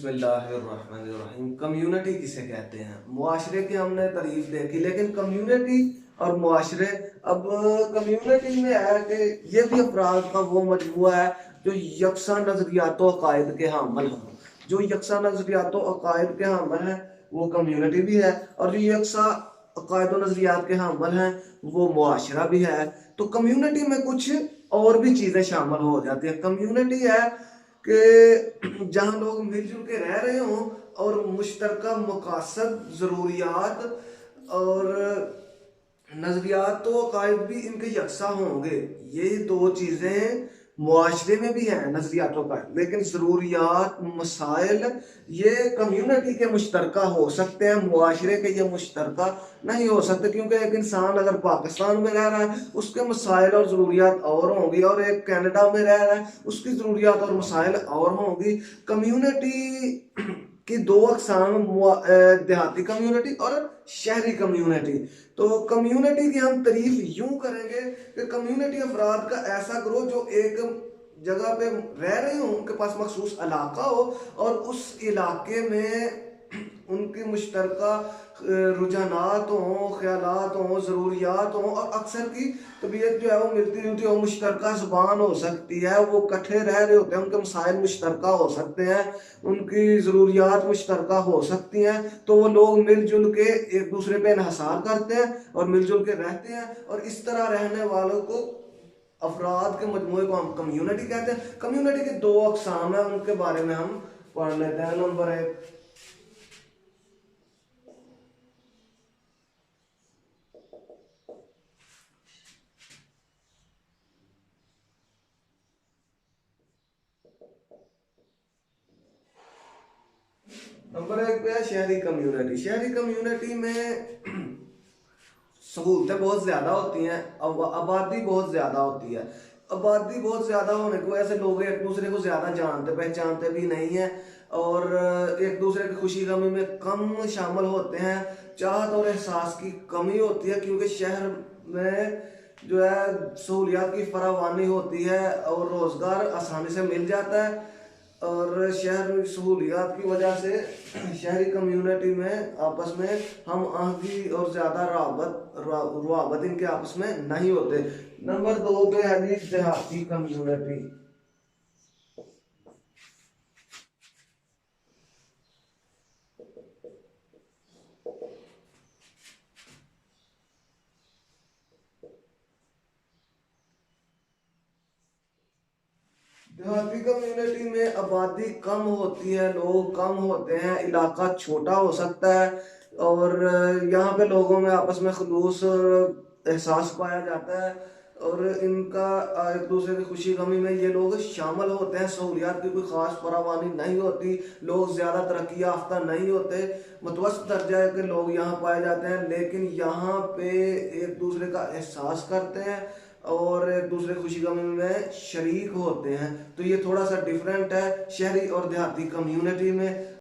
बिस्मिल्लाहिर्रहमानिर्रहीम। कम्युनिटी किसे कहते हैं? मुआशरे की हमने तारीफ देखी, लेकिन कम्युनिटी और मुआशरे, अब कम्युनिटी में है कि ये भी अफराद का वो मजमूआ है जो यकसा नजरियात अकायद के हामिल हों। जो यकसा नजरियात अकायद के हामिल हैं वो कम्युनिटी भी है, और जो यकसा अकायद नजरियात के हामिल हैं वो मुआशरा भी है। तो कम्युनिटी में कुछ और भी चीजें शामिल हो जाती है। कम्युनिटी है कि जहाँ लोग मिलजुल के रह रहे हों और मुश्तरका मकासद, ज़रूरियात और नज़रियात तो अकायद भी इनके यकसा होंगे। ये दो चीज़ें मुआशरे में भी हैं, नज़रियातों का, लेकिन ज़रूरियात, मसाइल ये कम्युनिटी के मुश्तरका हो सकते हैं, मुआशरे के ये मुश्तरका नहीं हो सकते। क्योंकि एक इंसान अगर पाकिस्तान में रह रहा है उसके मसाइल और ज़रूरियात और होंगी, और एक कनाडा में रह रहा है उसकी ज़रूरियात और मसाइल और होंगी। कम्युनिटी की दो अकसाम, देहाती कम्युनिटी और शहरी कम्युनिटी। तो कम्युनिटी की हम तारीफ यूं करेंगे कि कम्युनिटी अफराद का ऐसा ग्रोह जो एक जगह पे रह रहे हो, उनके पास मखसूस इलाका हो और उस इलाके में उनकी मुश्तरका रुझानात हों, ख्यालात हों, ज़रूरियात हों, और अक्सर की तबीयत जो है वो मिलती जुलती हो, मुश्तरका ज़ुबान हो सकती है, वो इकट्ठे रह रहे होते हैं, उनके मसाइल मुश्तरका हो सकते हैं, उनकी ज़रूरियात मुश्तरका हो सकती हैं। तो वो लोग मिलजुल के एक दूसरे पे इन्हसार करते हैं और मिलजुल के रहते हैं, और इस तरह रहने वालों को, अफराद के मजमूए को हम कम्युनिटी कहते हैं। कम्युनिटी के दो अकसाम है, उनके बारे में हम पढ़ लेते हैं। नंबर एक, पे है शहरी कम्युनिटी। शहरी कम्युनिटी में सहूलतें बहुत ज़्यादा होती हैं, आबादी बहुत ज़्यादा होती है। आबादी बहुत ज़्यादा होने की वजह से लोग एक दूसरे को ज़्यादा जानते पहचानते भी नहीं हैं, और एक दूसरे की खुशी गमी में कम शामिल होते हैं। चाहत और एहसास की कमी होती है, क्योंकि शहर में जो है सहूलियात की फरावानी होती है और रोज़गार आसानी से मिल जाता है, और शहर में सहूलियात की वजह से शहरी कम्युनिटी में आपस में हम आहंगी और ज़्यादा रुआबत इनके आपस में नहीं होते। नंबर दो पे है जी देहाती कम्युनिटी। देहाती कम्युनिटी में आबादी कम होती है, लोग कम होते हैं, इलाका छोटा हो सकता है, और यहाँ पे लोगों में आपस में खलूस एहसास पाया जाता है, और इनका एक दूसरे की खुशी गमी में ये लोग शामिल होते हैं। सहूलियात की कोई ख़ास फरावानी नहीं होती, लोग ज़्यादा तरक्की याफ्ता नहीं होते, मुतवसत दर्जा के लोग यहाँ पाए जाते हैं, लेकिन यहाँ पे एक दूसरे का एहसास करते हैं और एक दूसरे खुशी गमी में शरीक होते हैं। तो ये थोड़ा सा डिफरेंट है शहरी और देहाती कम्युनिटी में।